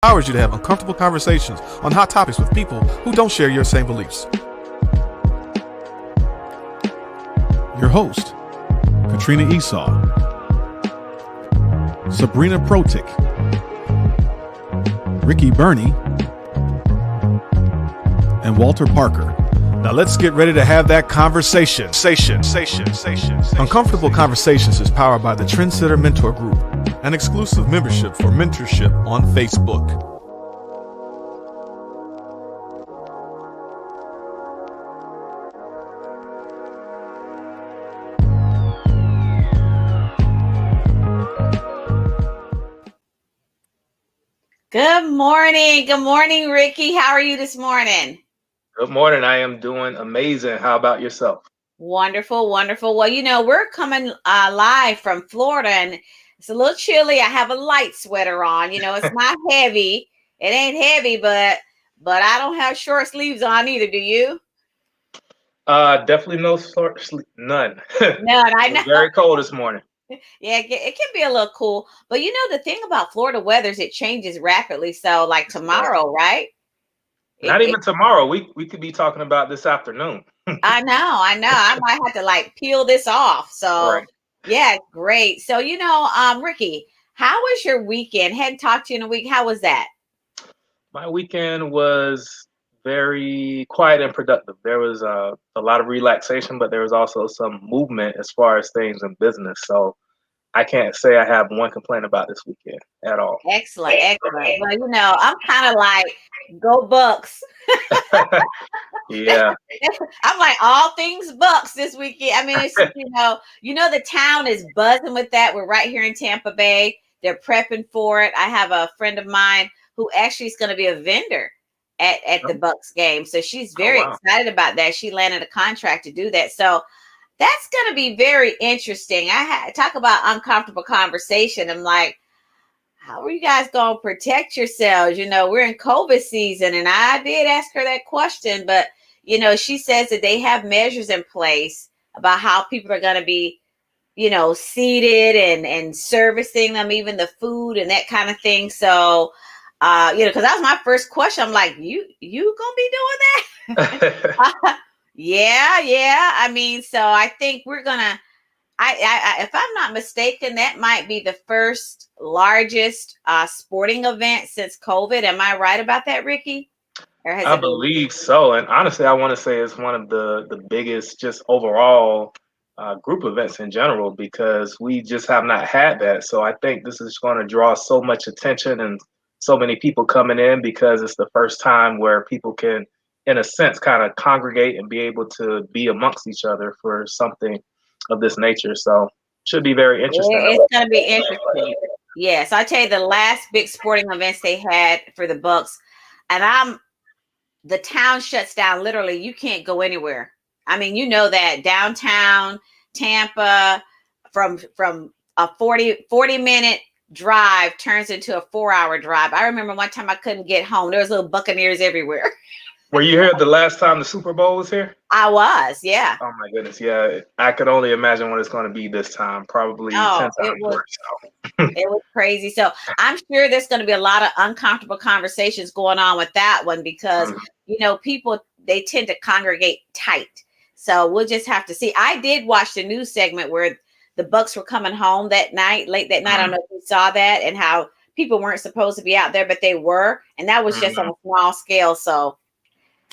empowers you to have uncomfortable conversations on hot topics with people who don't share your same beliefs. Your host, Katrina Esau, Sabrina Protic, Ricky Burney, and Walter Parker. Now let's get ready to have that conversation. Uncomfortable Conversations is powered by the Trendsetter Mentor Group, an exclusive membership for mentorship on Facebook. Good morning. Good morning, Ricky. How are you this morning? Good morning. I am doing amazing. How about yourself? Wonderful, wonderful. Well, we're coming live from Florida, and it's a little chilly. I have a light sweater on. It's not heavy. It ain't heavy, but I don't have short sleeves on either. Do you? Definitely no short sleep. None. None. I know. It's very cold this morning. Yeah, it can be a little cool. But the thing about Florida weather is it changes rapidly. So like tomorrow, right? Not even tomorrow. We could be talking about this afternoon. I know. I might have to peel this off. So Right. yeah, great. So Ricky, how was your weekend? Hadn't talked to you in a week. How was that? My weekend was very quiet and productive. There was a lot of relaxation, but there was also some movement as far as things in business. So I can't say I have one complaint about this weekend at all. Excellent. Well, I'm kind of like, go Bucks. Yeah. I'm like all things Bucks this weekend. I mean, it's the town is buzzing with that. We're right here in Tampa Bay. They're prepping for it. I have a friend of mine who actually is going to be a vendor at the Bucks game. So she's very excited about that. She landed a contract to do that. So that's going to be very interesting. I talk about uncomfortable conversation. I'm like, how are you guys going to protect yourselves? We're in COVID season, and I did ask her that question, but she says that they have measures in place about how people are going to be, seated and servicing them, even the food and that kind of thing. So, because that was my first question. I'm like, you gonna be doing that? Yeah. I mean, so I think we're gonna. I if I'm not mistaken, that might be the first largest sporting event since COVID. Am I right about that, Ricky? I believe so. And honestly, I want to say it's one of the biggest just overall group events in general, because we just have not had that. So I think this is going to draw so much attention and so many people coming in, because it's the first time where people can, in a sense, kind of congregate and be able to be amongst each other for something of this nature. So should be very interesting. Yeah, it's going to be interesting. Yes, I tell you, the last big sporting events they had for the Bucks, and the town shuts down. Literally, you can't go anywhere. I mean, that downtown Tampa from a 40-minute drive turns into a 4-hour drive. I remember one time I couldn't get home. There was little Buccaneers everywhere. Were you here the last time the Super Bowl was here? I was, yeah. Oh my goodness, yeah. I could only imagine what it's going to be this time. Probably 10 times worse. It was crazy. So I'm sure there's going to be a lot of uncomfortable conversations going on with that one, because people, they tend to congregate tight. So we'll just have to see. I did watch the news segment where the Bucks were coming home that night, late that night. I don't know if you saw that, and how people weren't supposed to be out there, but they were, and that was just on a small scale. So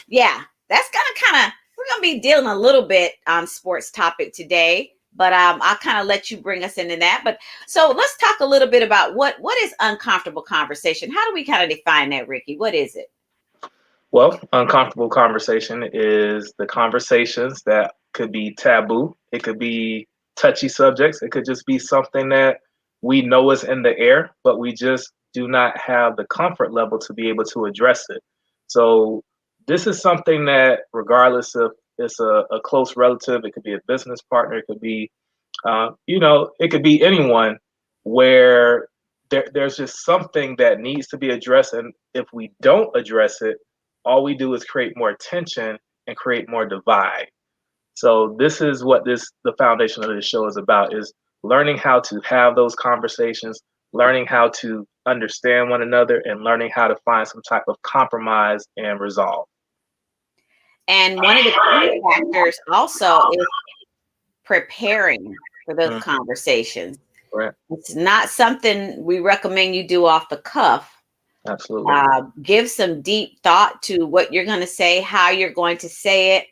yeah, that's we're gonna be dealing a little bit on sports topic today, but I'll kind of let you bring us into that. But so let's talk a little bit about what is uncomfortable conversation. How do we kind of define that, Ricky? What is it? Well, uncomfortable conversation is the conversations that could be taboo. It could be touchy subjects. It could just be something that we know is in the air, but we just do not have the comfort level to be able to address it. So this is something that, regardless if it's a close relative, it could be a business partner, it could be, it could be anyone, where there's just something that needs to be addressed. And if we don't address it, all we do is create more tension and create more divide. So this is what the foundation of this show is about, is learning how to have those conversations, learning how to understand one another, and learning how to find some type of compromise and resolve. And one of the key factors also is preparing for those conversations. Right. It's not something we recommend you do off the cuff. Absolutely. Give some deep thought to what you're going to say, how you're going to say it.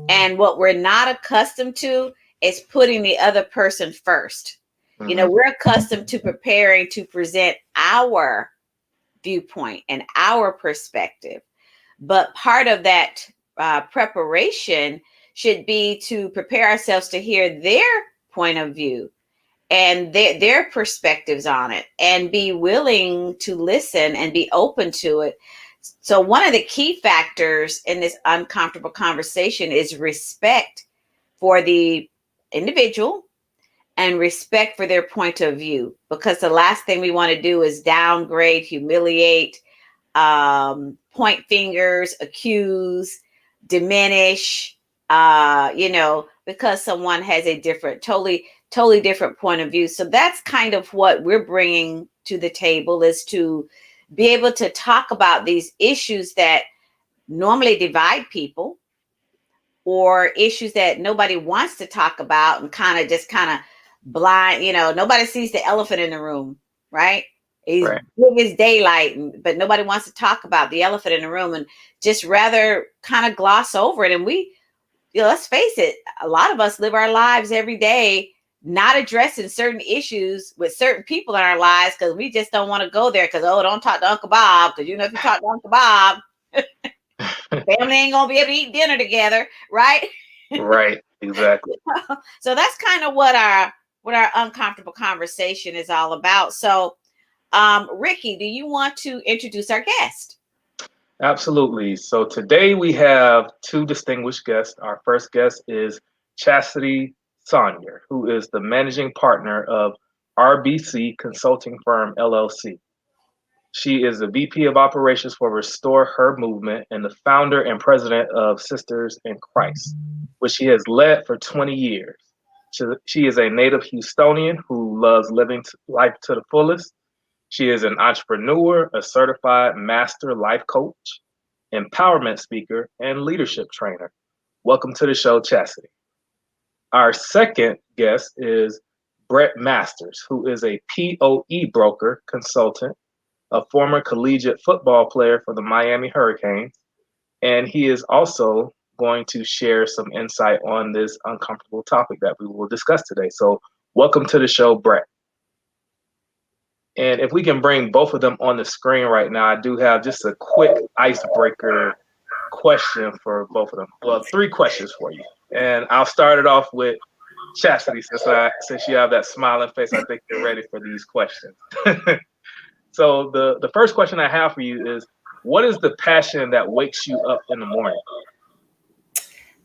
And what we're not accustomed to is putting the other person first. Mm-hmm. You know, we're accustomed to preparing to present our viewpoint and our perspective. But part of that preparation should be to prepare ourselves to hear their point of view and their perspectives on it, and be willing to listen and be open to it. So one of the key factors in this uncomfortable conversation is respect for the individual and respect for their point of view, because the last thing we want to do is downgrade, humiliate, point fingers, accuse, diminish, because someone has a totally different point of view. So that's kind of what we're bringing to the table, is to be able to talk about these issues that normally divide people, or issues that nobody wants to talk about, and kind of blind, nobody sees the elephant in the room, right? He's right. big as daylight, but nobody wants to talk about the elephant in the room, and just rather kind of gloss over it. And we, let's face it, a lot of us live our lives every day not addressing certain issues with certain people in our lives because we just don't want to go there, because, don't talk to Uncle Bob, because if you talk to Uncle Bob, family ain't gonna be able to eat dinner together, right? Right, exactly. So that's kind of what our uncomfortable conversation is all about. So Ricky, do you want to introduce our guest? Absolutely. So today we have two distinguished guests. Our first guest is Chastity Sonyer, who is the managing partner of RBC Consulting Firm, LLC. She is the VP of Operations for Restore Her Movement and the founder and president of Sisters in Christ, which she has led for 20 years. She is a native Houstonian who loves living life to the fullest. She is an entrepreneur, a certified master life coach, empowerment speaker, and leadership trainer. Welcome to the show, Chastity. Our second guest is Brett Masters, who is a POE broker consultant, a former collegiate football player for the Miami Hurricanes, and he is also going to share some insight on this uncomfortable topic that we will discuss today. So welcome to the show, Brett. And if we can bring both of them on the screen right now, I do have just a quick icebreaker question for both of them. Well, 3 questions for you. And I'll start it off with Chastity, since you have that smiling face. I think you're ready for these questions. So the first question I have for you is, what is the passion that wakes you up in the morning?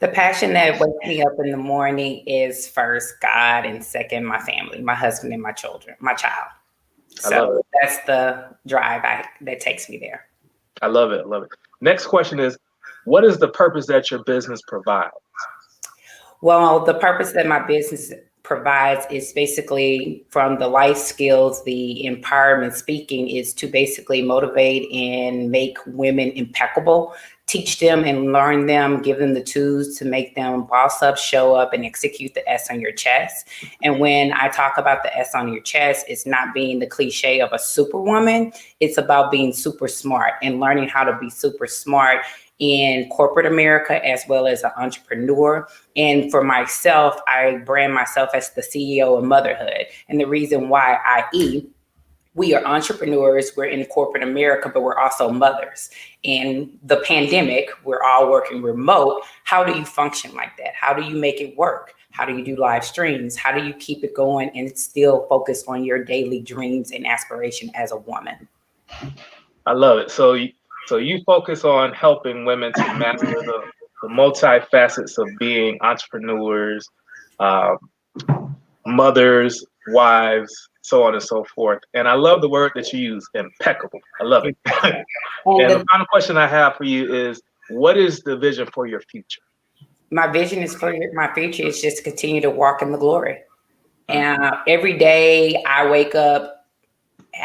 The passion that wakes me up in the morning is first God, and second my family, my husband and my children, my child. So that's the drive that takes me there. I love it. I love it. Next question is, what is the purpose that your business provides? Well, the purpose that my business provides is basically, from the life skills, the empowerment speaking, is to basically motivate and make women impeccable, teach them and learn them, give them the tools to make them boss up, show up, and execute the S on your chest. And when I talk about the S on your chest, it's not being the cliche of a superwoman. It's about being super smart and learning how to be super smart in corporate America as well as an entrepreneur. And for myself, I brand myself as the CEO of motherhood. And the reason why, i.e., we are entrepreneurs, we're in corporate America, but we're also mothers. And the pandemic, we're all working remote. How do you function like that? How do you make it work? How do you do live streams? How do you keep it going and still focus on your daily dreams and aspiration as a woman? I love it. So you focus on helping women to master the multifacets of being entrepreneurs, mothers, wives, so on and so forth. And I love the word that you use, impeccable. I love it. And the final question I have for you is, what is the vision for your future? My vision is for my future is just to continue to walk in the glory. And every day I wake up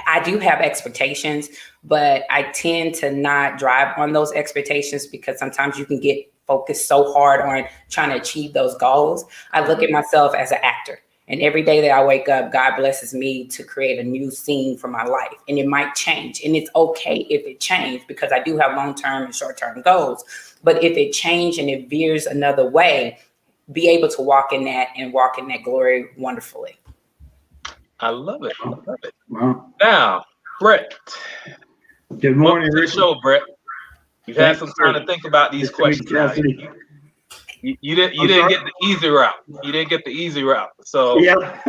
I do have expectations, but I tend to not drive on those expectations because sometimes you can get focused so hard on trying to achieve those goals. I look at myself as an actor. And every day that I wake up, God blesses me to create a new scene for my life. And it might change. And it's okay if it changes because I do have long-term and short-term goals. But if it changes and it veers another way, be able to walk in that glory wonderfully. I love it. I love it. Wow. Now, Brett. Good morning, Welcome to the show, Brett. You've had some time to think about these questions. You didn't get the easy route. You didn't get the easy route. So yeah.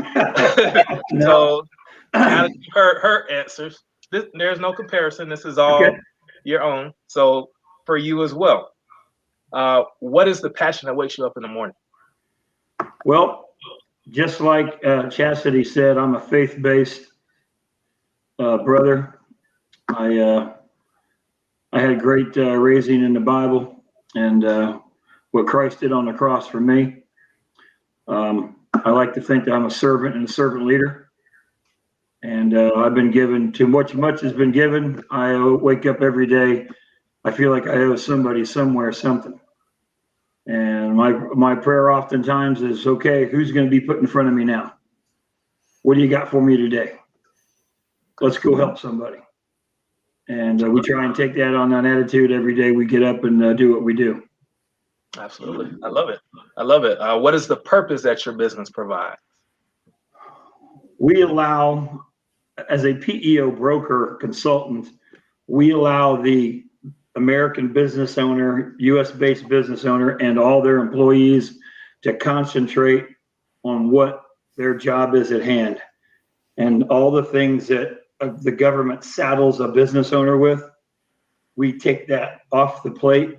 So now that you heard her answers, there's no comparison. This is all your own. So for you as well, what is the passion that wakes you up in the morning? Well, just like Chastity said, I'm a faith-based brother. I had great raising in the Bible and what Christ did on the cross for me. I like to think that I'm a servant and a servant leader. And I've been given too much. Much has been given. I wake up every day. I feel like I owe somebody somewhere something. And my prayer oftentimes is, okay, who's going to be put in front of me now? What do you got for me today? Let's go help somebody. And we try and take that on that attitude every day we get up and do what we do. Absolutely. I love it. I love it. What is the purpose that your business provides? We allow, as a PEO broker consultant, we allow the American business owner, US-based business owner, and all their employees to concentrate on what their job is at hand. And all the things that the government saddles a business owner with, we take that off the plate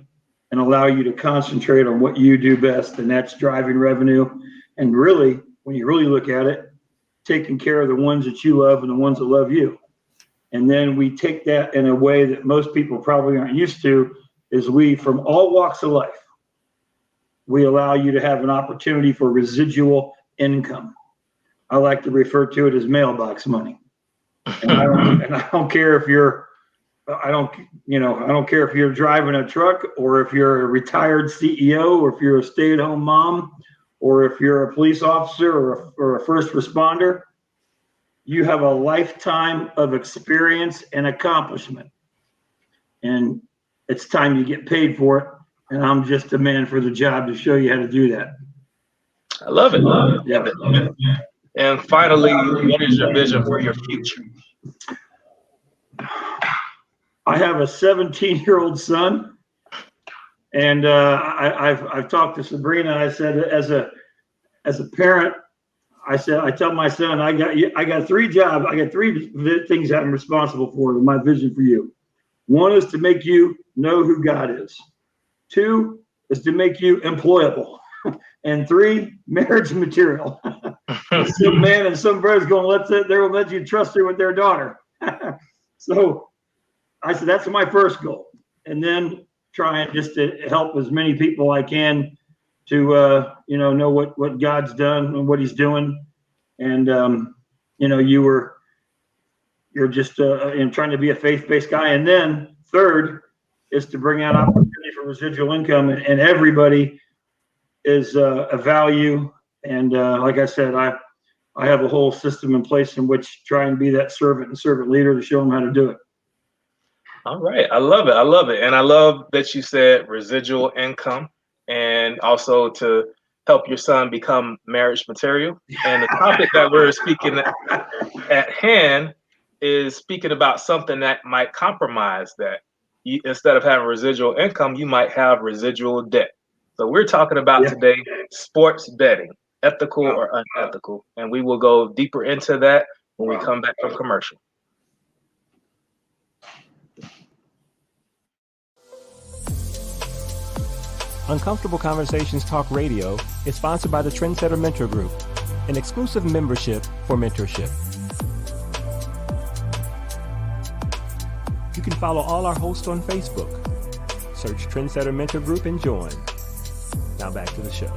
and allow you to concentrate on what you do best, and that's driving revenue. And really, when you really look at it, taking care of the ones that you love and the ones that love you. And then we take that in a way that most people probably aren't used to, is we, from all walks of life, we allow you to have an opportunity for residual income. I like to refer to it as mailbox money. And I don't care if you're, I don't care if you're driving a truck or if you're a retired CEO or if you're a stay-at-home mom or if you're a police officer or a first responder. You have a lifetime of experience and accomplishment, and it's time you get paid for it. And I'm just a man for the job to show you how to do that. I love it. Yeah. And finally, what is your vision for your future? I have a 17-year-old son, and I've talked to Sabrina. I said, as a parent, I tell my son, I got 3 jobs. I got 3 things that I'm responsible for. My vision for you. 1 is to make you know who God is. 2 is to make you employable. And 3, marriage material. Some man and some brother's going to let you trust her with their daughter. So I said, that's my first goal. And then trying just to help as many people I can to, know what God's done and what he's doing. And, you're just trying to be a faith-based guy. And then 3rd is to bring out opportunity for residual income, and everybody is a value. And like I said, I have a whole system in place in which try and be that servant and servant leader to show them how to do it. All right. I love it. I love it. And I love that you said residual income, and also to help your son become marriage material. And the topic that we're speaking at hand is speaking about something that might compromise that. Instead of having residual income, you might have residual debt. So we're talking about today sports betting, ethical or unethical. And we will go deeper into that when we come back from commercial. Uncomfortable Conversations Talk Radio is sponsored by the Trendsetter Mentor Group, an exclusive membership for mentorship. You can follow all our hosts on Facebook. Search Trendsetter Mentor Group and join. Now back to the show.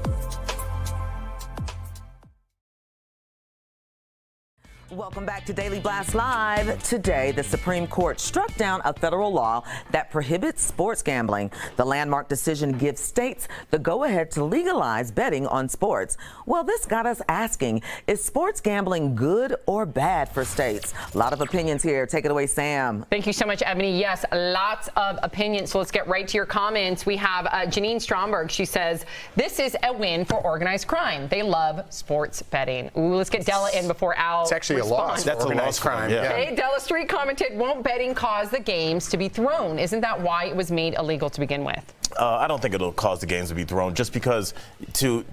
Welcome back to Daily Blast Live. Today, the Supreme Court struck down a federal law that prohibits sports gambling. The landmark decision gives states the go-ahead to legalize betting on sports. Well, this got us asking, is sports gambling good or bad for states? A lot of opinions here. Take it away, Sam. Thank you so much, Ebony. Yes, lots of opinions. So let's get right to your comments. We have Janine Stromberg. She says, this is a win for organized crime. They love sports betting. Ooh, let's get Della in before Al. It's actually a loss. That's a loss crime. Yeah. Okay, Della Street commented, won't betting cause the games to be thrown? Isn't that why it was made illegal to begin with? I don't think it'll cause the games to be thrown, just because to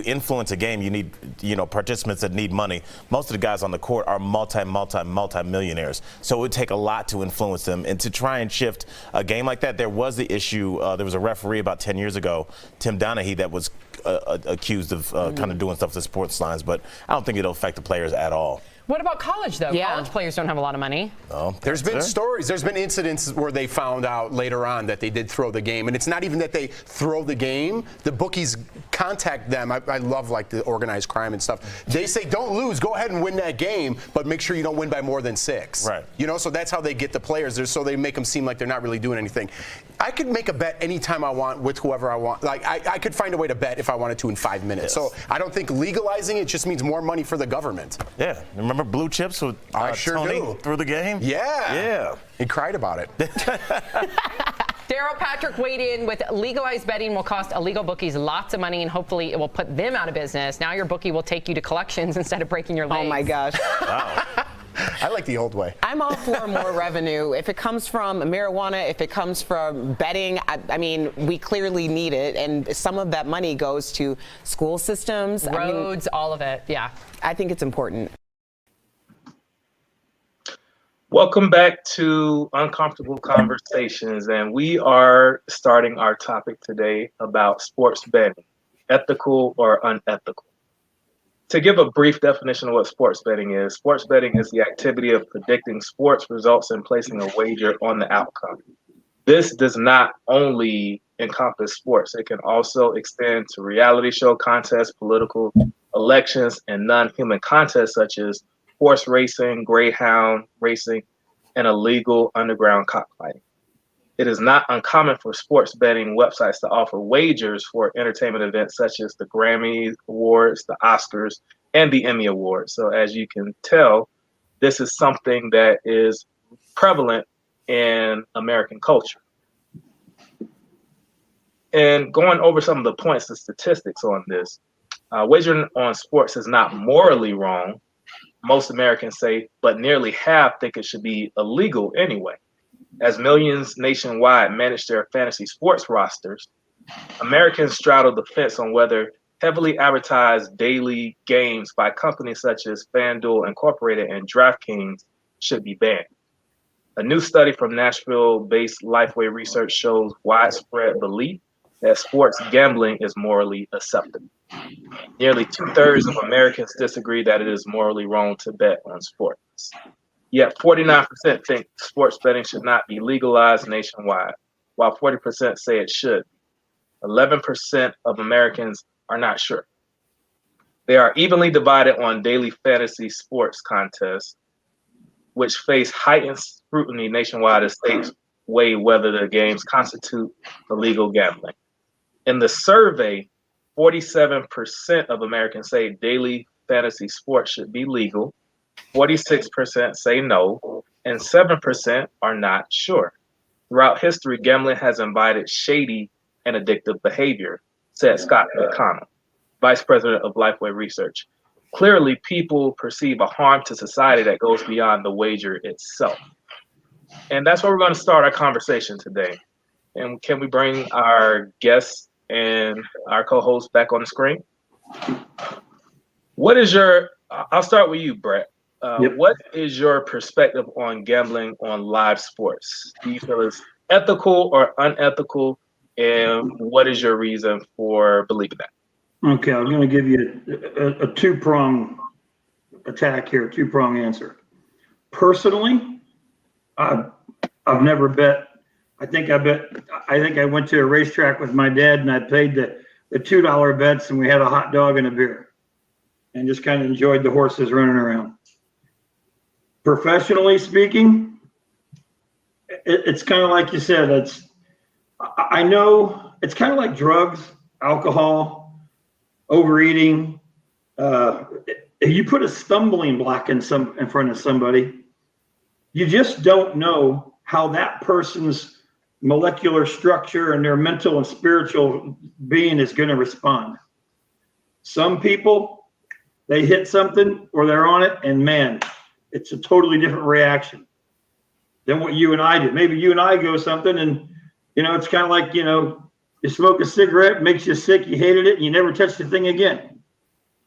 influence a game, you need, participants that need money. Most of the guys on the court are multi-millionaires. So it would take a lot to influence them. And to try and shift a game like that, there was the issue, there was a referee about 10 years ago, Tim Donaghy, that was accused of kind of doing stuff to sports lines, but I don't think it'll affect the players at all. What about college, though? Yeah. College players don't have a lot of money. Oh, there's been stories. There's been incidents where they found out later on that they did throw the game. And it's not even that they throw the game. The bookies contact them. I love, like, the organized crime and stuff. They say, don't lose. Go ahead and win that game, but make sure you don't win by more than 6. Right. So that's how they get the players. So they make them seem like they're not really doing anything. I could make a bet anytime I want with whoever I want. Like, I could find a way to bet if I wanted to in 5 minutes. Yes. So I don't think legalizing it just means more money for the government. Yeah. Remember Blue Chips with I sure Tony do. through the game? Yeah. Yeah. He cried about it. Daryl Patrick weighed in with legalized betting will cost illegal bookies lots of money, and hopefully it will put them out of business. Now your bookie will take you to collections instead of breaking your legs. Oh, my gosh. Wow. I like the old way. I'm all for more revenue. If it comes from marijuana, if it comes from betting, I mean, we clearly need it. And some of that money goes to school systems. Roads, all of it. Yeah. I think it's important. Welcome back to Uncomfortable Conversations, and we are starting our topic today about sports betting, ethical or unethical. To give a brief definition of what sports betting is the activity of predicting sports results and placing a wager on the outcome. This does not only encompass sports, it can also extend to reality show contests, political elections, and non-human contests such as horse racing, greyhound racing, and illegal underground cockfighting. It is not uncommon for sports betting websites to offer wagers for entertainment events such as the Grammy Awards, the Oscars, and the Emmy Awards. So as you can tell, this is something that is prevalent in American culture. And going over some of the points, the statistics on this, wagering on sports is not morally wrong, most Americans say, but nearly half think it should be illegal anyway. As millions nationwide manage their fantasy sports rosters, Americans straddle the fence on whether heavily advertised daily games by companies such as FanDuel Incorporated and DraftKings should be banned. A new study from Nashville-based Lifeway Research shows widespread belief that sports gambling is morally acceptable. Nearly 2/3 of Americans disagree that it is morally wrong to bet on sports. Yet 49% think sports betting should not be legalized nationwide, while 40% say it should. 11% of Americans are not sure. They are evenly divided on daily fantasy sports contests, which face heightened scrutiny nationwide as states weigh whether the games constitute illegal gambling. In the survey, 47% of Americans say daily fantasy sports should be legal, 46% say no, and 7% are not sure. Throughout history, gambling has invited shady and addictive behavior, said Scott McConnell, Vice President of Lifeway Research. Clearly, people perceive a harm to society that goes beyond the wager itself. And that's where we're going to start our conversation today. And can we bring our guests and our co-host back on the screen? I'll start with you, Brett. Yep. What is your perspective on gambling on live sports? Do you feel it's ethical or unethical? And what is your reason for believing that? Okay, I'm going to give you a two-prong attack here, two-prong answer. Personally, I've never bet. I think I went to a racetrack with my dad and I paid the $2 bets and we had a hot dog and a beer and just kind of enjoyed the horses running around. Professionally speaking, it's kind of like you said. I know it's kind of like drugs, alcohol, overeating. If you put a stumbling block in front of somebody, you just don't know how that person's molecular structure and their mental and spiritual being is going to respond. Some people, they hit something or they're on it, and man, it's a totally different reaction than what you and I did. Maybe you and I go something, and it's kind of like, you smoke a cigarette, makes you sick, you hated it, and you never touch the thing again.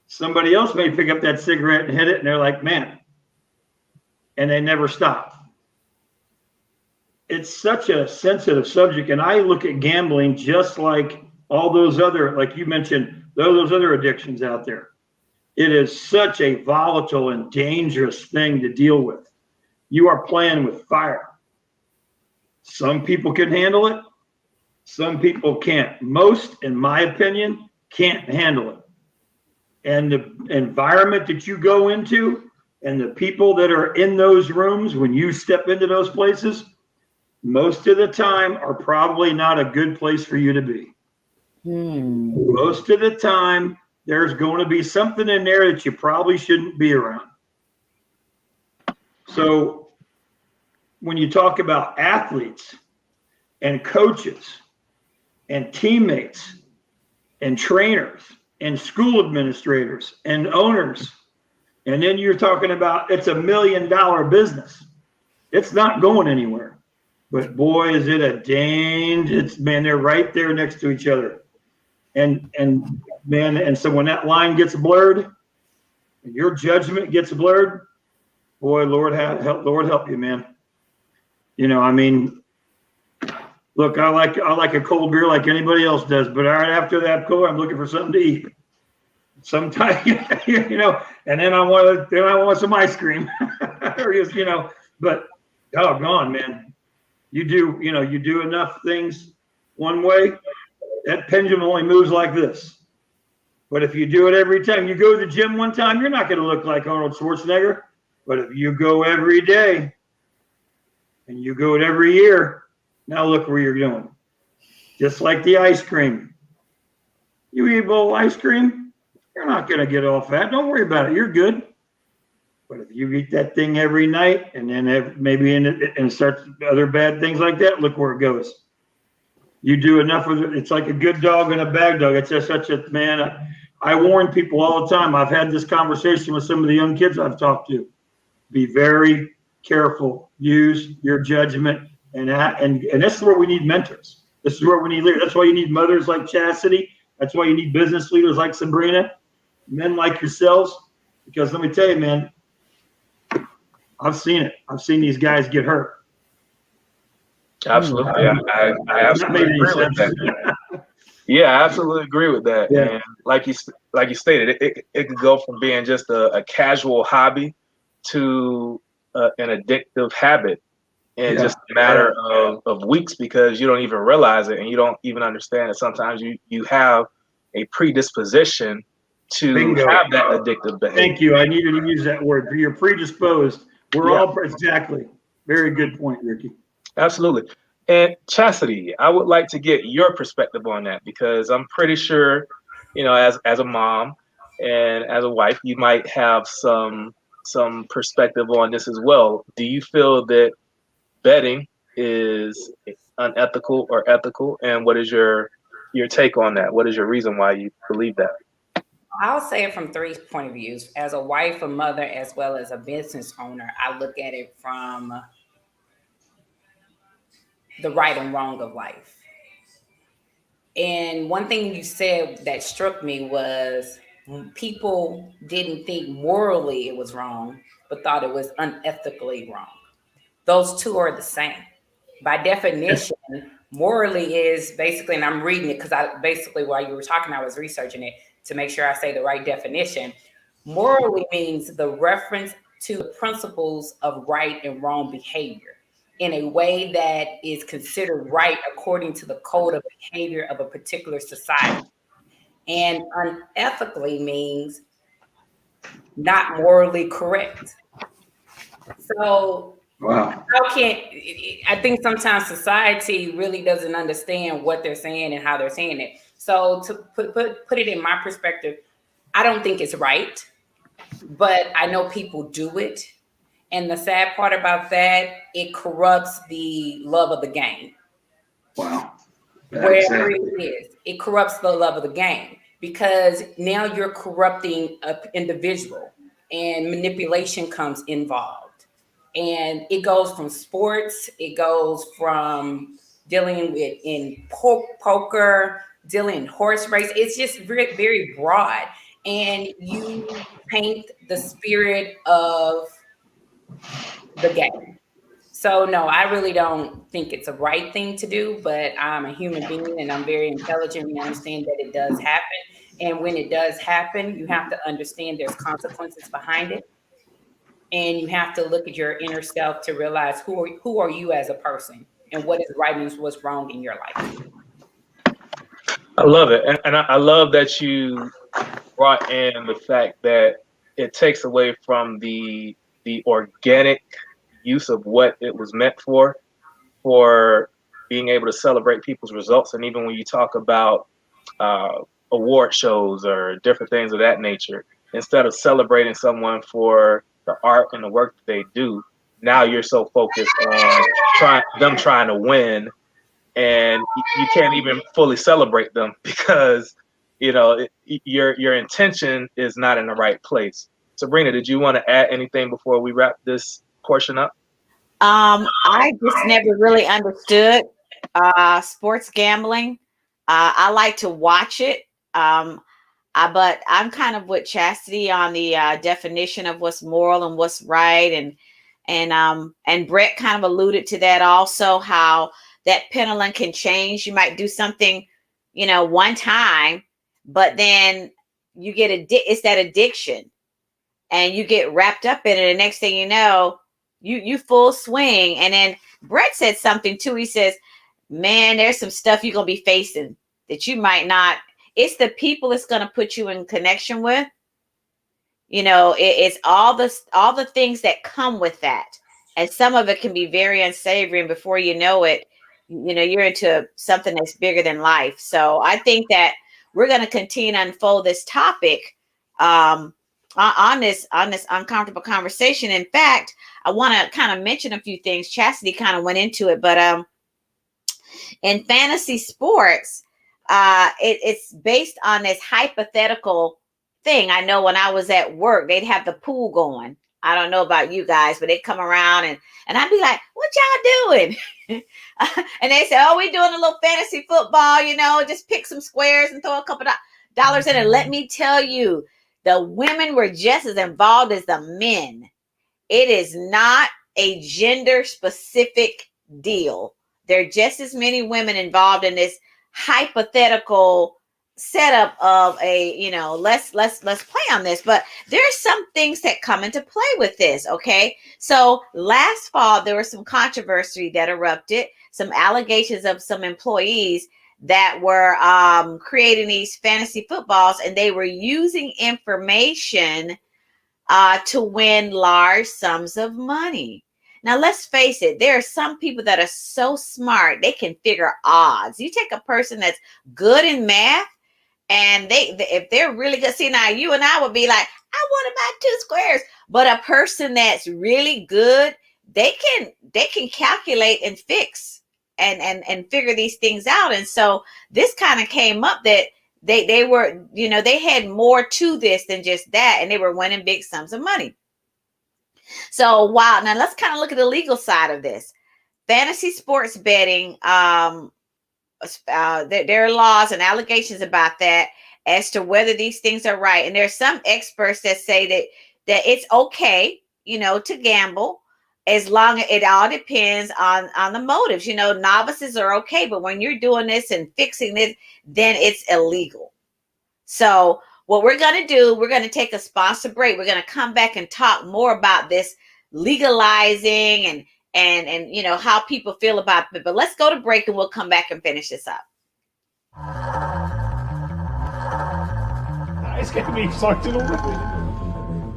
Somebody else may pick up that cigarette and hit it, and they're like, man, and they never stop. It's such a sensitive subject, and I look at gambling just like all those other, like you mentioned, those other addictions out there. It is such a volatile and dangerous thing to deal with. You are playing with fire. Some people can handle it. Some people can't. Most, in my opinion, can't handle it. And the environment that you go into and the people that are in those rooms when you step into those places, most of the time are probably not a good place for you to be. Most of the time, there's going to be something in there that you probably shouldn't be around. So when you talk about athletes and coaches and teammates and trainers and school administrators and owners, and then you're talking about it's $1 million business. It's not going anywhere. But boy, is it a danger. Man, they're right there next to each other. And so when that line gets blurred, and your judgment gets blurred, boy, Lord help you, man. Look, I like a cold beer like anybody else does, but right after that cold, I'm looking for something to eat. Sometimes, and then I want some ice cream, but doggone, man, you do enough things one way, that pendulum only moves like this. But if you do it every time, you go to the gym one time, you're not going to look like Arnold Schwarzenegger. But if you go every day and you go it every year, now look where you're going. Just like the ice cream. You eat a bowl of ice cream, you're not going to get all fat. Don't worry about it. You're good. But if you eat that thing every night and then maybe and start other bad things like that, look where it goes. You do enough of it. It's like a good dog and a bad dog. It's just such a, man, I warn people all the time. I've had this conversation with some of the young kids I've talked to. Be very careful. Use your judgment. And this is where we need mentors. This is where we need leaders. That's why you need mothers like Chastity. That's why you need business leaders like Sabrina, men like yourselves. Because let me tell you, man, I've seen it. I've seen these guys get hurt. Absolutely. I absolutely agree with that. Yeah, I absolutely agree with that. Yeah. And like you stated, it could go from being just a casual hobby to an addictive habit in just a matter of weeks, because you don't even realize it and you don't even understand that sometimes you have a predisposition to have that addictive behavior. Thank you. I needed to use that word. You're predisposed. We're all exactly. Very good point, Ricky. Absolutely. And Chastity, I would like to get your perspective on that, because I'm pretty sure, as a mom and as a wife, you might have some perspective on this as well. Do you feel that betting is unethical or ethical? And what is your take on that? What is your reason why you believe that? I'll say it from 3 points of view. As a wife, a mother, as well as a business owner, I look at it from the right and wrong of life. And one thing you said that struck me was people didn't think morally it was wrong, but thought it was unethically wrong. Those two are the same. By definition, morally is basically, and I'm reading it because while you were talking, I was researching it to make sure I say the right definition. Morally means the reference to the principles of right and wrong behavior in a way that is considered right according to the code of behavior of a particular society. And unethically means not morally correct. So Wow. I think sometimes society really doesn't understand what they're saying and how they're saying it. So to put it in my perspective, I don't think it's right, but I know people do it. And the sad part about that, it corrupts the love of the game. Wow. Wherever it is, it corrupts the love of the game because now you're corrupting an individual and manipulation comes involved. And it goes from sports, it goes from dealing with in poker, dealing in horse race. It's just very, very broad. And you paint the spirit of the game. So no, I really don't think it's a right thing to do, but I'm a human being and I'm very intelligent. We understand that it does happen. And when it does happen, you have to understand there's consequences behind it. And you have to look at your inner self to realize who are you as a person and what is right and what's wrong in your life. I love it. And I love that you brought in the fact that it takes away from the organic use of what it was meant for being able to celebrate people's results. And even when you talk about award shows or different things of that nature, instead of celebrating someone for the art and the work that they do, now you're so focused on trying to win, and you can't even fully celebrate them because your intention is not in the right place. Sabrina, did you want to add anything before we wrap this portion up? I just never really understood sports gambling. I like to watch it, but I'm kind of with Chastity on the definition of what's moral and what's right, and Brett kind of alluded to that also, how that pendulum can change. You might do something, one time, but then you get it's that addiction, and you get wrapped up in it. And next thing you know, you full swing. And then Brett said something too. He says, man, there's some stuff you're going to be facing that you might not. It's the people it's going to put you in connection with. It's all the things that come with that. And some of it can be very unsavory. And before you know it, you're into something that's bigger than life. So I think that we're going to continue to unfold this topic on this uncomfortable conversation. In fact, I want to kind of mention a few things. Chastity kind of went into it, but in fantasy sports, it's based on this hypothetical thing. I know when I was at work, they'd have the pool going. I don't know about you guys, but they'd come around and I'd be like, what y'all doing? And they say, oh, we're doing a little fantasy football, just pick some squares and throw a couple dollars in. And let me tell you, the women were just as involved as the men. It is not a gender specific deal. There are just as many women involved in this hypothetical setup of let's play on this. But there's some things that come into play with this. Okay. So last fall, there was some controversy that erupted, some allegations of some employees that were creating these fantasy footballs, and they were using information to win large sums of money. Now, let's face it, there are some people that are so smart, they can figure odds. You take a person that's good in math, and if they're really good, see, now you and I would be like, I want to buy 2 squares. But a person that's really good, they can calculate and fix and figure these things out. And so this kind of came up that they were, they had more to this than just that, and they were winning big sums of money. So now let's kind of look at the legal side of this. Fantasy sports betting, there are laws and allegations about that as to whether these things are right. And there's some experts that say that it's okay, to gamble, as long as it all depends on the motives. Novices are okay, but when you're doing this and fixing this, then it's illegal. So what we're going to do, we're going to take a sponsor break. We're going to come back and talk more about this legalizing and how people feel about it. But let's go to break and we'll come back and finish this up.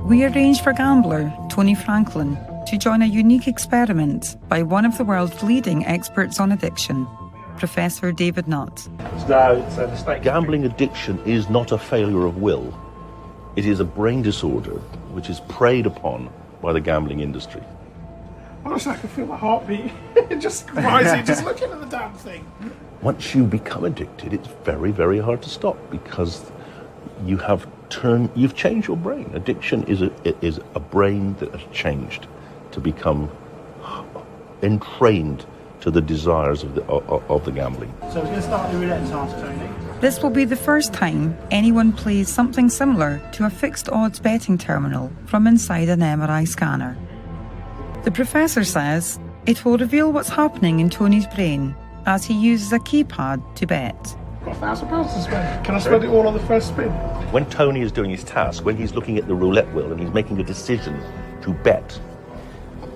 We arranged for gambler Tony Franklin to join a unique experiment by one of the world's leading experts on addiction, Professor David Nutt. Gambling addiction is not a failure of will. It is a brain disorder which is preyed upon by the gambling industry. Honestly, I can feel my heartbeat just rising, just looking at the damn thing. Once you become addicted, it's very, very hard to stop because you've changed your brain. Addiction is a brain that has changed to become entrained to the desires of the gambling. So we're going to start the roulette task, Tony. This will be the first time anyone plays something similar to a fixed odds betting terminal from inside an MRI scanner. The professor says it will reveal what's happening in Tony's brain as he uses a keypad to bet. Got £1,000 to spend. Can I spend it all on the first spin? When Tony is doing his task, when he's looking at the roulette wheel and he's making a decision to bet,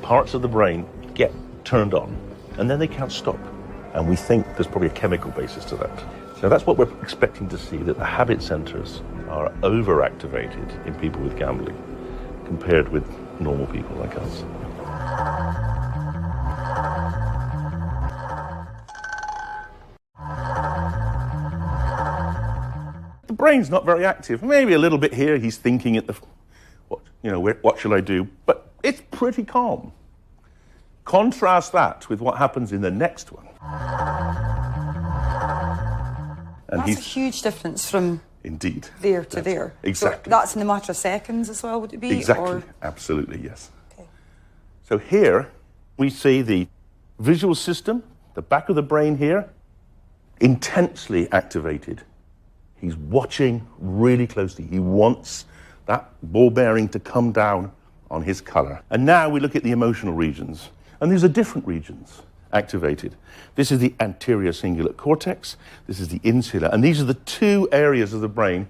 parts of the brain get turned on and then they can't stop. And we think there's probably a chemical basis to that. So that's what we're expecting to see, that the habit centers are overactivated in people with gambling compared with normal people like us. The brain's not very active. Maybe a little bit here. He's thinking at what shall I do? But it's pretty calm. Contrast that with what happens in the next one. And that's a huge difference from indeed there to there. Exactly. So that's in a matter of seconds as well, would it be? Exactly. Or? Absolutely, yes. Okay. So here we see the visual system, the back of the brain here, intensely activated. He's watching really closely. He wants that ball bearing to come down on his color. And now we look at the emotional regions. And these are different regions activated. This is the anterior cingulate cortex. This is the insular. And these are the two areas of the brain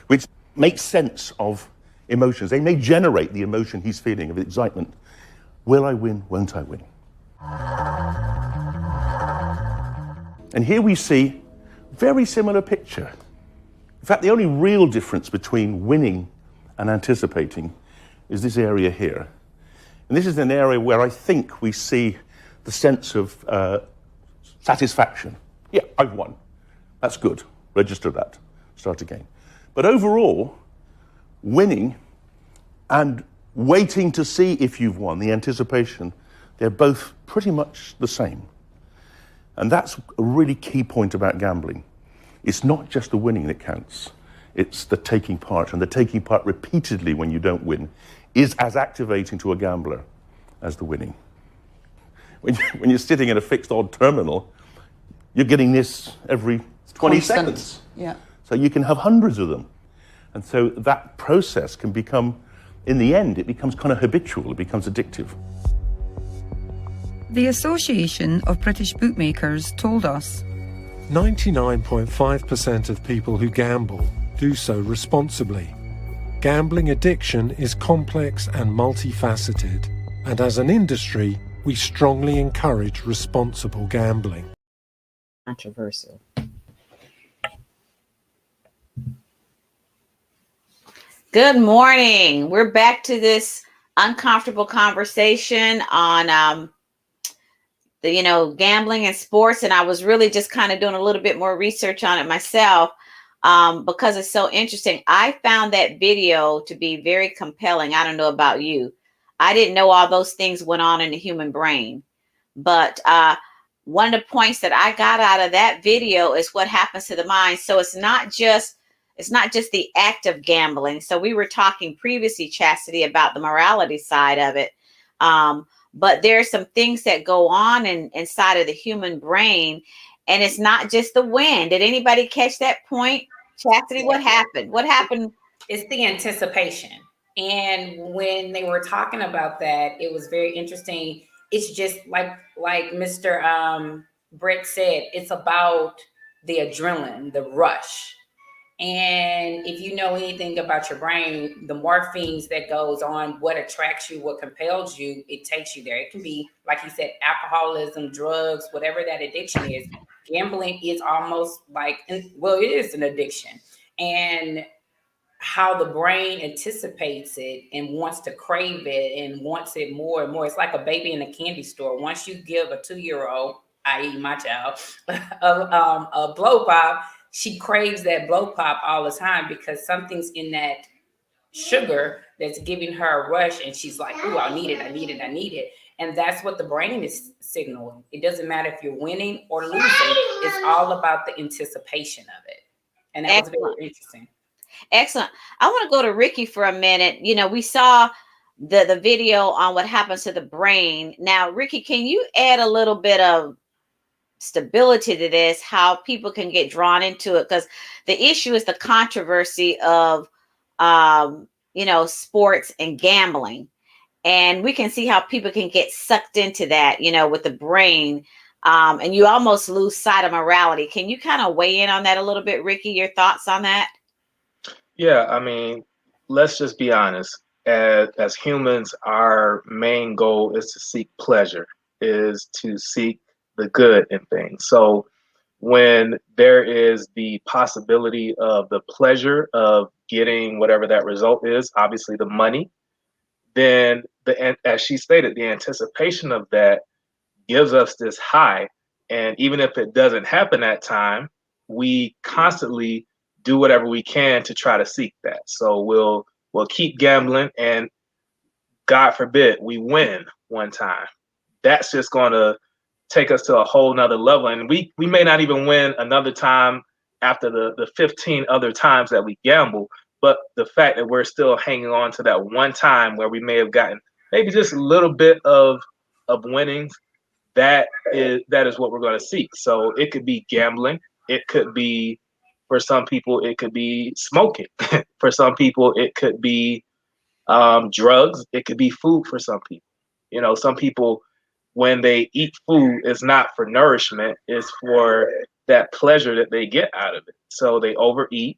which make sense of emotions. They may generate the emotion he's feeling of excitement. Will I win? Won't I win? And here we see a very similar picture. In fact, the only real difference between winning and anticipating is this area here. And this is an area where I think we see the sense of satisfaction. Yeah, I've won. That's good. Register that. Start again. But overall, winning and waiting to see if you've won, the anticipation, they're both pretty much the same. And that's a really key point about gambling. It's not just the winning that counts. It's the taking part. And the taking part repeatedly when you don't win is as activating to a gambler as the winning. When you're sitting in a fixed odd terminal, you're getting this every 20 seconds. Yeah. So you can have hundreds of them. And so that process can become, in the end, it becomes kind of habitual. It becomes addictive. The Association of British Bookmakers told us 99.5% of people who gamble do so responsibly. Gambling addiction is complex and multifaceted, and as an industry, we strongly encourage responsible gambling. Controversial. Good morning. We're back to this uncomfortable conversation on gambling and sports, and I was really just kind of doing a little bit more research on it myself because it's so interesting. I found that video to be very compelling. I don't know about you. I didn't know all those things went on in the human brain, but one of the points that I got out of that video is what happens to the mind. So it's not just the act of gambling. So we were talking previously, Chastity, about the morality side of it. But there are some things that go on inside of the human brain, and it's not just the win. Did anybody catch that point? Chastity, what happened? What happened? It's the anticipation. And when they were talking about that, it was very interesting. It's just like Mr. Brett said, it's about the adrenaline, the rush. And if you know anything about your brain, the morphines that goes on, what attracts you, what compels you, it takes you there. It can be, like you said, alcoholism, drugs, whatever that addiction is. Gambling is almost like, well, it is an addiction. And how the brain anticipates it and wants to crave it and wants it more and more. It's like a baby in a candy store. Once you give a 2-year-old, i.e. my child, a blow pop, she craves that blow pop all the time because something's in that sugar that's giving her a rush, and she's like, "Ooh, I need it, I need it, I need it." And that's what the brain is signaling. It doesn't matter if you're winning or losing. It's all about the anticipation of it. And that was very interesting. Excellent. I want to go to Ricky for a minute. You know, we saw the video on what happens to the brain. Now, Ricky, can you add a little bit of stability to this, how people can get drawn into it? Because the issue is the controversy of, you know, sports and gambling. And we can see how people can get sucked into that, you know, with the brain. And you almost lose sight of morality. Can you kind of weigh in on that a little bit, Ricky? Your thoughts on that? Yeah, I mean, let's just be honest. As humans, our main goal is to seek pleasure, is to seek the good in things. So when there is the possibility of the pleasure of getting whatever that result is, obviously the money, then as she stated, the anticipation of that gives us this high. And even if it doesn't happen that time, we constantly do whatever we can to try to seek that. So we'll keep gambling, and God forbid we win one time. That's just going to take us to a whole nother level. And we may not even win another time after the 15 other times that we gamble. But the fact that we're still hanging on to that one time where we may have gotten maybe just a little bit of winnings, that is what we're going to seek. So it could be gambling. It could be, for some people, it could be smoking. For some people, it could be drugs. It could be food for some people. You know, some people, when they eat food, it's not for nourishment. It's for that pleasure that they get out of it. So they overeat,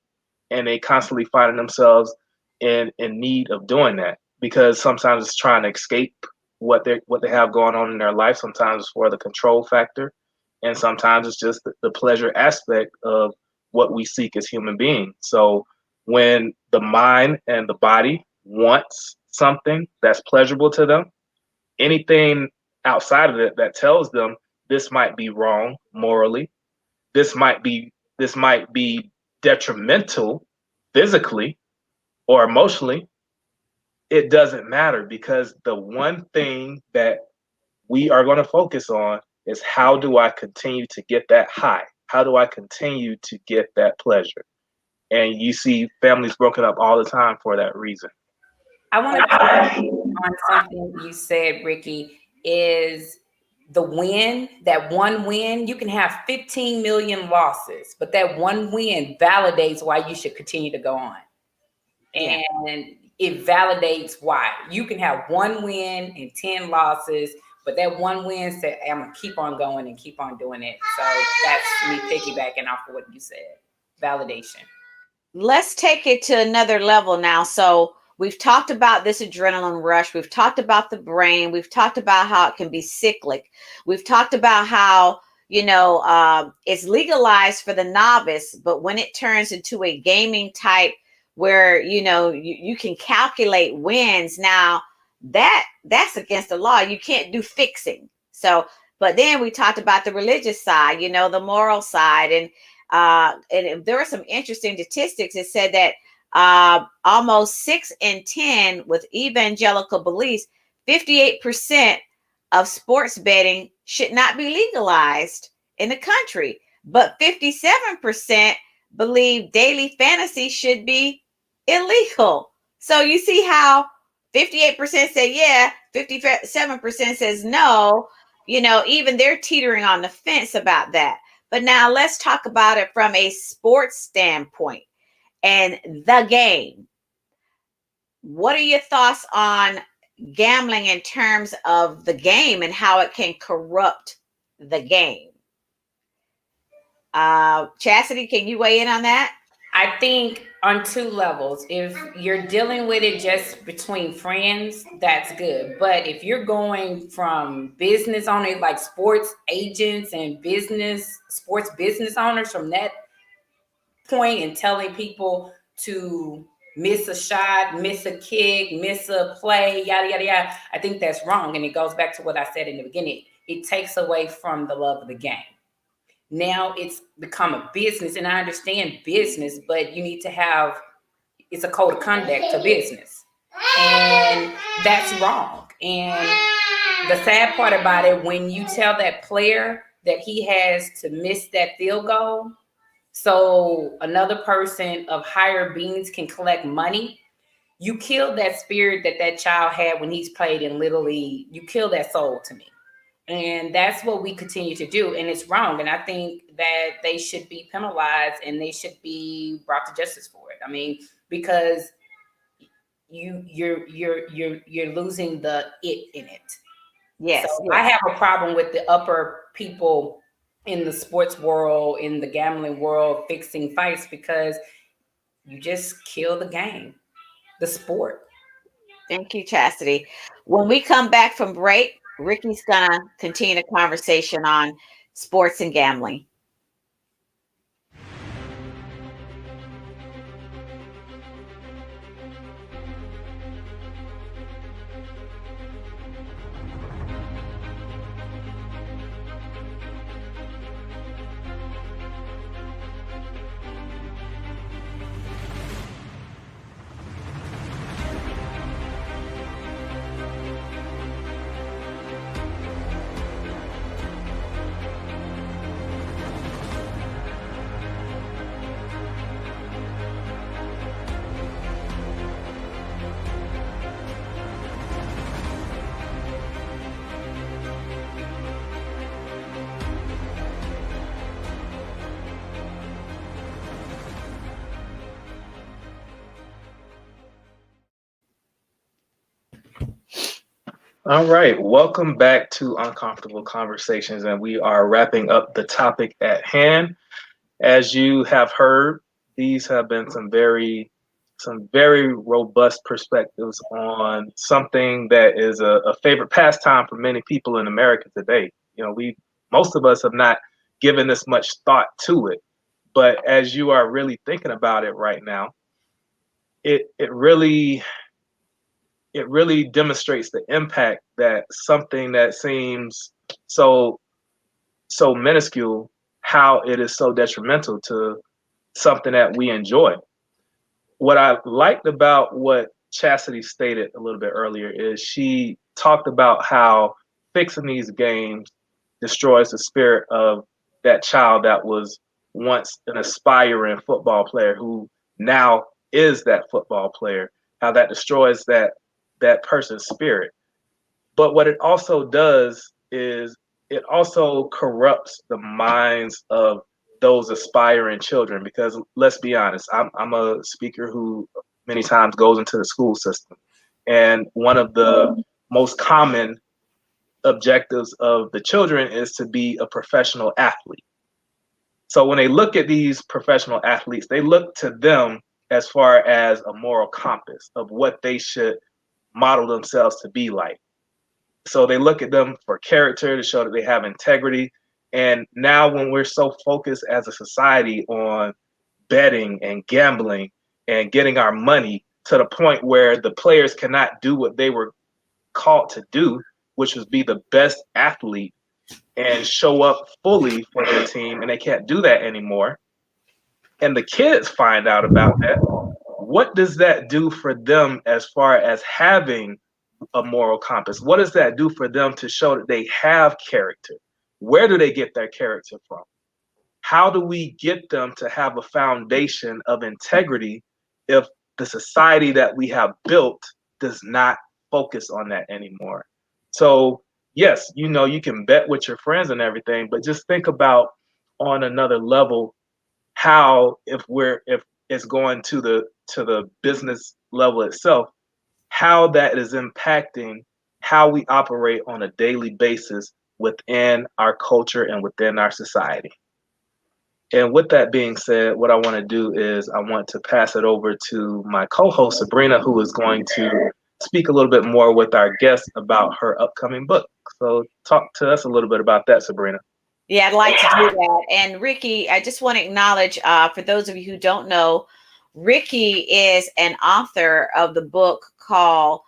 and they constantly finding themselves in need of doing that, because sometimes it's trying to escape what they have going on in their life. Sometimes it's for the control factor, and sometimes it's just the pleasure aspect of what we seek as human beings. So when the mind and the body wants something that's pleasurable to them, anything outside of it that tells them this might be wrong morally, this might be detrimental physically or emotionally, it doesn't matter, because the one thing that we are going to focus on is, how do I continue to get that high? How do I continue to get that pleasure? And you see families broken up all the time for that reason. I want to comment on something you said, Ricky, is the win, that one win. You can have 15 million losses, but that one win validates why you should continue to go on. And it validates why. You can have one win and 10 losses, but that one win said, I'm going to keep on going and keep on doing it. So that's me piggybacking off of what you said. Validation. Let's take it to another level now. So we've talked about this adrenaline rush. We've talked about the brain. We've talked about how it can be cyclic. We've talked about how, you know, it's legalized for the novice, but when it turns into a gaming type where, you know, you can calculate wins, now that's against the law. You can't do fixing. So, but then we talked about the religious side, you know, the moral side. And there were some interesting statistics. It said that almost 6 in 10 with evangelical beliefs, 58% of sports betting should not be legalized in the country, but 57% believe daily fantasy should be illegal. So you see how 58% say yeah, 57% says no. You know, even they're teetering on the fence about that. But now let's talk about it from a sports standpoint and the game. What are your thoughts on gambling in terms of the game and how it can corrupt the game? Chastity, can you weigh in on that? I think on two levels. If you're dealing with it just between friends, that's good. But if you're going from business owners, like sports agents and sports business owners, from that point, and telling people to miss a shot, miss a kick, miss a play, yada, yada, yada. I think that's wrong. And it goes back to what I said in the beginning. It takes away from the love of the game. Now it's become a business, and I understand business, but you need to have, it's a code of conduct to business. And that's wrong. And the sad part about it, when you tell that player that he has to miss that field goal, so another person of higher beings can collect money, you kill that spirit that that child had when he's played in Little League. You kill that soul to me. And that's what we continue to do. And it's wrong. And I think that they should be penalized and they should be brought to justice for it. I mean, because you're losing the it in it. Yes, So yes. I have a problem with the upper people in the sports world, in the gambling world, fixing fights, because you just kill the game, the sport. Thank you, Chastity. When we come back from break, Ricky's gonna continue the conversation on sports and gambling. All right, welcome back to Uncomfortable Conversations, and we are wrapping up the topic at hand. As you have heard, these have been some very robust perspectives on something that is a favorite pastime for many people in America today. You know, most of us have not given this much thought to it, but as you are really thinking about it right now, it really demonstrates the impact that something that seems so minuscule, how it is so detrimental to something that we enjoy. What I liked about what Chastity stated a little bit earlier is she talked about how fixing these games destroys the spirit of that child that was once an aspiring football player who now is that football player, how that destroys that person's spirit. But what it also does is it also corrupts the minds of those aspiring children, because let's be honest, I'm a speaker who many times goes into the school system, and one of the most common objectives of the children is to be a professional athlete. So when they look at these professional athletes, they look to them as far as a moral compass of what they should model themselves to be like. So they look at them for character, to show that they have integrity. And now when we're so focused as a society on betting and gambling and getting our money to the point where the players cannot do what they were called to do, which was be the best athlete and show up fully for their team, and they can't do that anymore, and the kids find out about that, what does that do for them as far as having a moral compass? What does that do for them to show that they have character? Where do they get their character from? How do we get them to have a foundation of integrity if the society that we have built does not focus on that anymore? So yes, you know, you can bet with your friends and everything, but just think about on another level how if it's going to the business level itself, how that is impacting how we operate on a daily basis within our culture and within our society. And with that being said, what I want to do is I want to pass it over to my co-host Sabrina, who is going to speak a little bit more with our guest about her upcoming book. So talk to us a little bit about that, Sabrina. Yeah, I'd like to do that. And Ricky, I just want to acknowledge, for those of you who don't know, Ricky is an author of the book called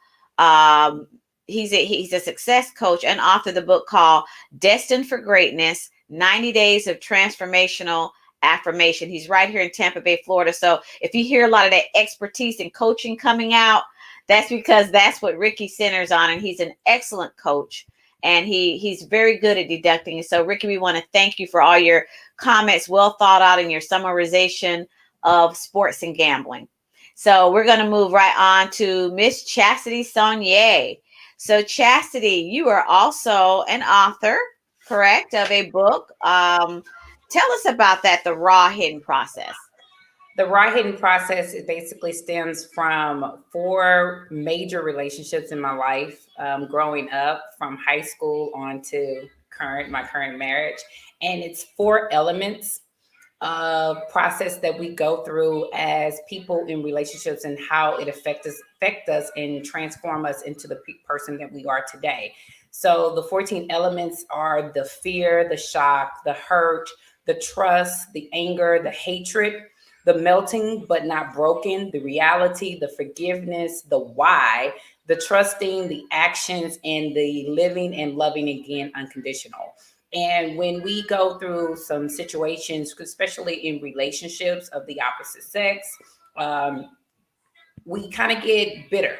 he's a success coach and author of the book called Destined for Greatness: 90 Days of Transformational Affirmation. He's right here in Tampa Bay, Florida. So if you hear a lot of that expertise and coaching coming out, that's because that's what Ricky centers on, and he's an excellent coach, and he's very good at deducting. So Ricky, we want to thank you for all your comments, well thought out, and your summarization of sports and gambling. So we're going to move right on to Miss Chastity Saunier. So Chastity, you are also an author, correct, of a book. Tell us about that, the raw hidden process. The raw hidden process, it basically stems from 4 major relationships in my life, growing up from high school on to my current marriage. And it's 4 elements of process that we go through as people in relationships and how it affect us and transform us into the person that we are today. So the 14 elements are the fear, the shock, the hurt, the trust, the anger, the hatred, the melting but not broken, the reality, the forgiveness, the why, the trusting, the actions, and the living and loving again unconditional. And when we go through some situations, especially in relationships of the opposite sex, we kind of get bitter.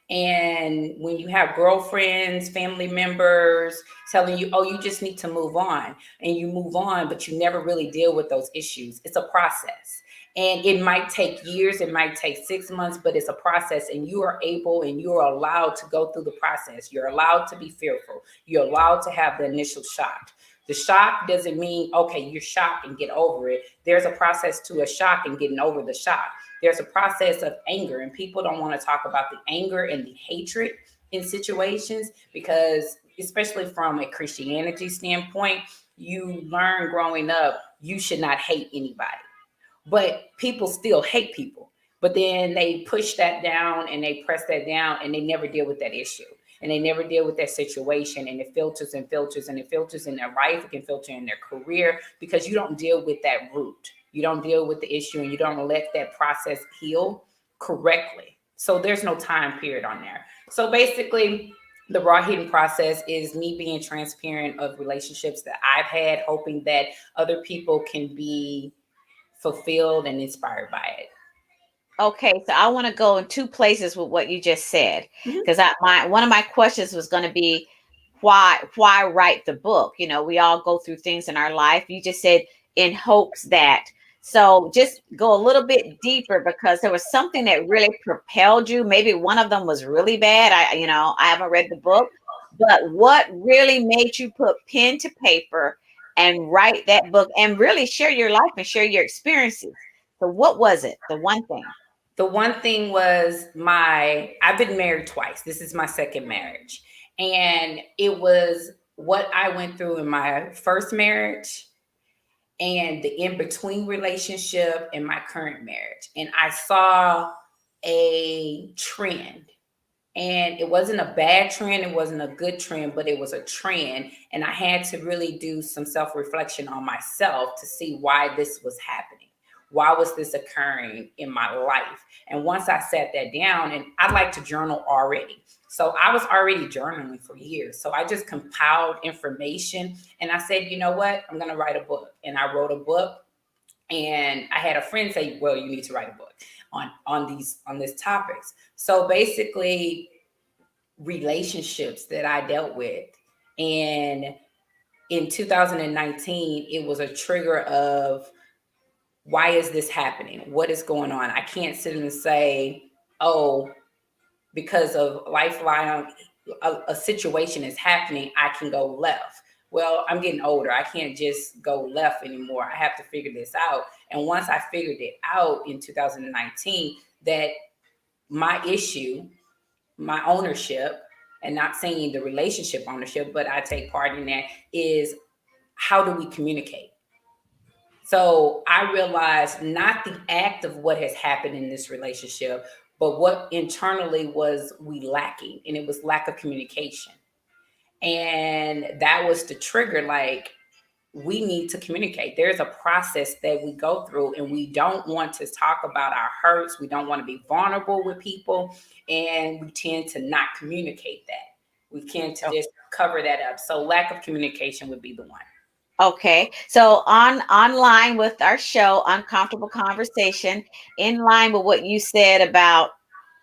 And when you have girlfriends, family members telling you, oh, you just need to move on, and you move on, but you never really deal with those issues. It's a process. And it might take years, it might take 6 months, but it's a process, and you are able and you are allowed to go through the process. You're allowed to be fearful. You're allowed to have the initial shock. The shock doesn't mean, okay, you're shocked and get over it. There's a process to a shock and getting over the shock. There's a process of anger, and people don't want to talk about the anger and the hatred in situations because, especially from a Christianity standpoint, you learn growing up, you should not hate anybody. But people still hate people. But then they push that down and they press that down and they never deal with that issue. And they never deal with that situation, and it filters and filters and it filters in their life. It can filter in their career because you don't deal with that root. You don't deal with the issue and you don't let that process heal correctly. So there's no time period on there. So basically, the raw hidden process is me being transparent of relationships that I've had, hoping that other people can be fulfilled and inspired by it. Okay, so I want to go in 2 places with what you just said, because one of my questions was going to be why write the book? You know, we all go through things in our life. You just said in hopes that. So just go a little bit deeper, because there was something that really propelled you. Maybe one of them was really bad. I haven't read the book, but what really made you put pen to paper and write that book and really share your life and share your experiences? So what was it? The one thing? The one thing was I've been married twice. This is my second marriage. And it was what I went through in my first marriage and the in-between relationship and my current marriage. And I saw a trend. And it wasn't a bad trend. It wasn't a good trend, but it was a trend. And I had to really do some self-reflection on myself to see why this was happening. Why was this occurring in my life? And once I sat that down, and I like to journal already. So I was already journaling for years. So I just compiled information and I said, you know what? I'm going to write a book. And I wrote a book, and I had a friend say, well, you need to write a book on these topics. So basically, relationships that I dealt with. And in 2019, it was a trigger of, why is this happening? What is going on? I can't sit and say, oh, because of lifeline, a situation is happening, I can go left. Well, I'm getting older. I can't just go left anymore. I have to figure this out. And once I figured it out in 2019, that my issue, my ownership, and not saying the relationship ownership, but I take part in that, is how do we communicate? So I realized not the act of what has happened in this relationship, but what internally was we lacking, and it was lack of communication. And that was the trigger, like, we need to communicate. There's a process that we go through, and we don't want to talk about our hurts. We don't want to be vulnerable with people, and we tend to not communicate that. We tend to just cover that up. So lack of communication would be the one. Okay, so online with our show, Uncomfortable Conversation, in line with what you said about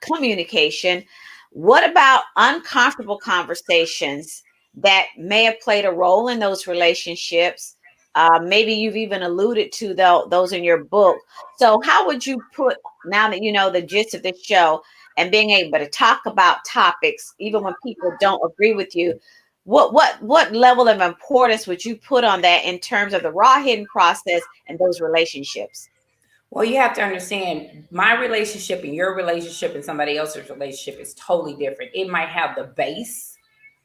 communication, what about uncomfortable conversations that may have played a role in those relationships? Maybe you've even alluded to those in your book. So how would you put, now that you know the gist of this show and being able to talk about topics, even when people don't agree with you, what level of importance would you put on that in terms of the raw hidden process and those relationships? Well, you have to understand, my relationship and your relationship and somebody else's relationship is totally different. It might have the base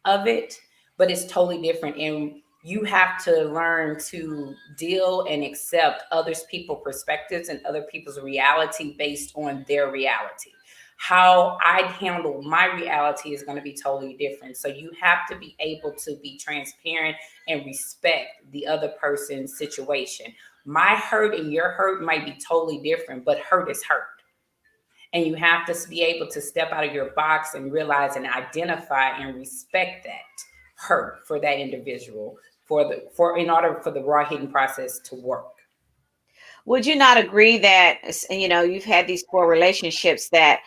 of it, but it's totally different. And you have to learn to deal and accept others people's perspectives and other people's reality based on their reality. How I handle my reality is going to be totally different. So you have to be able to be transparent and respect the other person's situation. My hurt and your hurt might be totally different, but hurt is hurt. And you have to be able to step out of your box and realize and identify and respect that hurt for that individual in order for the raw hidden process to work. Would you not agree that, you've had these 4 relationships that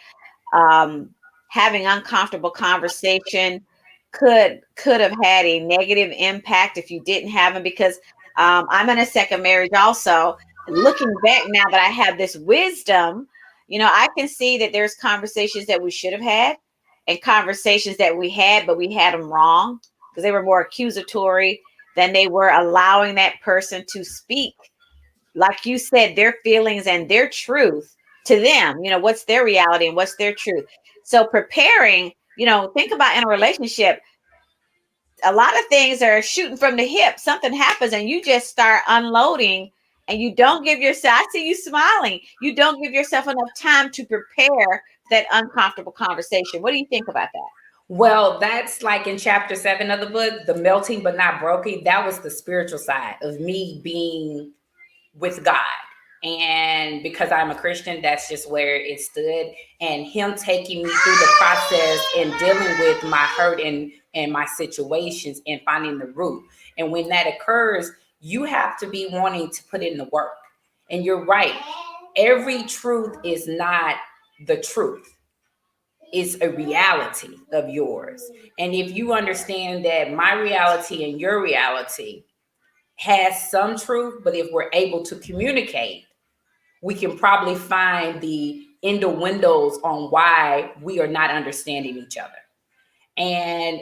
having uncomfortable conversation could have had a negative impact if you didn't have them? Because I'm in a second marriage also. Looking back now that I have this wisdom, I can see that there's conversations that we should have had and conversations that we had, but we had them wrong because they were more accusatory than they were allowing that person to speak, like you said, their feelings and their truth to them. What's their reality and what's their truth. So preparing, think about in a relationship, a lot of things are shooting from the hip. Something happens and you just start unloading and you don't give yourself, I see you smiling, you don't give yourself enough time to prepare that uncomfortable conversation. What do you think about that? Well, that's like in chapter 7 of the book, the melting but not broken. That was the spiritual side of me being with God. And because I'm a Christian, that's just where it stood. And him taking me through the process and dealing with my hurt and my situations and finding the root. And when that occurs, you have to be wanting to put in the work. And you're right. Every truth is not the truth. It's a reality of yours. And if you understand that my reality and your reality has some truth, but if we're able to communicate, we can probably find the windows on why we are not understanding each other. And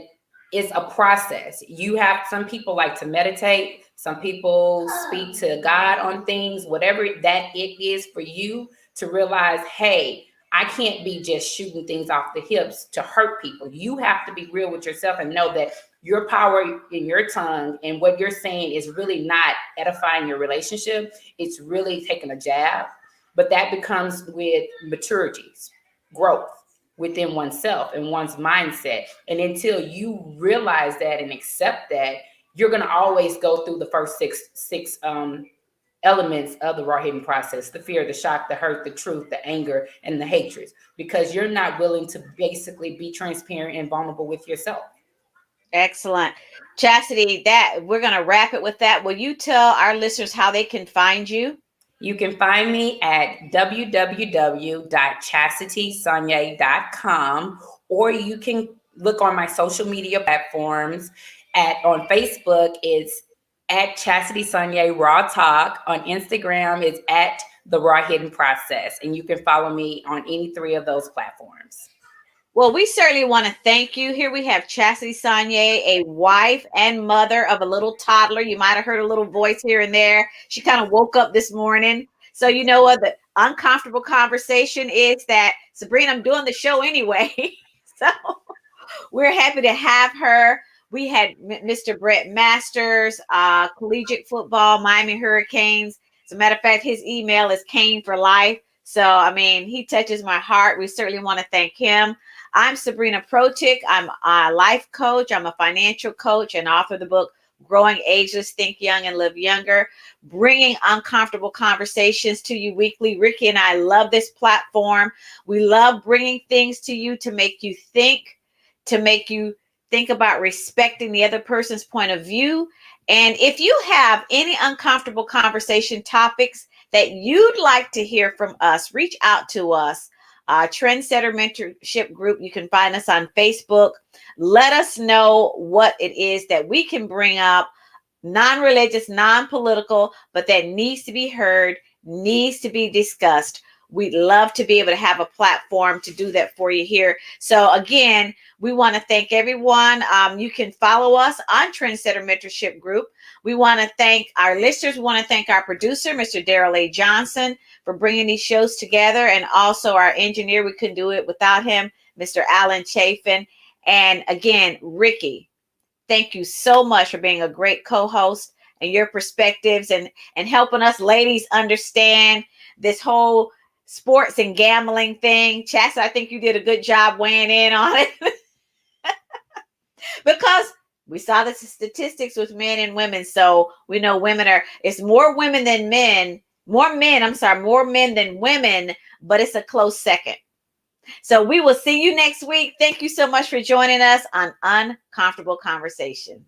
it's a process. You have some people like to meditate. Some people speak to God on things, whatever that it is for you to realize, hey, I can't be just shooting things off the hips to hurt people. You have to be real with yourself and know that your power in your tongue and what you're saying is really not edifying your relationship. It's really taking a jab, but that becomes with maturities, growth within oneself and one's mindset. And until you realize that and accept that, you're going to always go through the first six elements of the raw hidden process: the fear, the shock, the hurt, the truth, the anger, and the hatred, because you're not willing to basically be transparent and vulnerable with yourself. Excellent. Chastity, that we're going to wrap it with that. Will you tell our listeners how they can find you? You can find me at www.chastitysonye.com, or you can look on my social media platforms. On Facebook, it's at Chastity Sonye Raw Talk. On Instagram, it's at The Raw Hidden Process. And you can follow me on any 3 of those platforms. Well, we certainly want to thank you. Here we have Chastity Sonye, a wife and mother of a little toddler. You might have heard a little voice here and there. She kind of woke up this morning. So you know what the uncomfortable conversation is that, Sabrina, I'm doing the show anyway. So we're happy to have her. We had Mr. Brett Masters, collegiate football, Miami Hurricanes. As a matter of fact, his email is Cane for Life. So, I mean, he touches my heart. We certainly want to thank him. I'm Sabrina Protic. I'm a life coach. I'm a financial coach and author of the book, Growing Ageless, Think Young and Live Younger, bringing uncomfortable conversations to you weekly. Ricky and I love this platform. We love bringing things to you to make you think about respecting the other person's point of view. And if you have any uncomfortable conversation topics that you'd like to hear from us, reach out to us. Trendsetter Mentorship Group. You can find us on Facebook. Let us know what it is that we can bring up, non-religious, non-political, but that needs to be heard, needs to be discussed. We'd love to be able to have a platform to do that for you here. So again, we want to thank everyone. You can follow us on Trendsetter Mentorship Group. We want to thank our listeners. We want to thank our producer, Mr. Daryl A. Johnson, for bringing these shows together, and also our engineer. We couldn't do it without him, Mr. Alan Chafin. And again, Ricky, thank you so much for being a great co-host and your perspectives and helping us ladies understand this whole sports and gambling thing. Chassa, I think you did a good job weighing in on it. Because we saw the statistics with men and women. So we know it's more women than men, more men than women, but it's a close second. So we will see you next week. Thank you so much for joining us on Uncomfortable Conversations.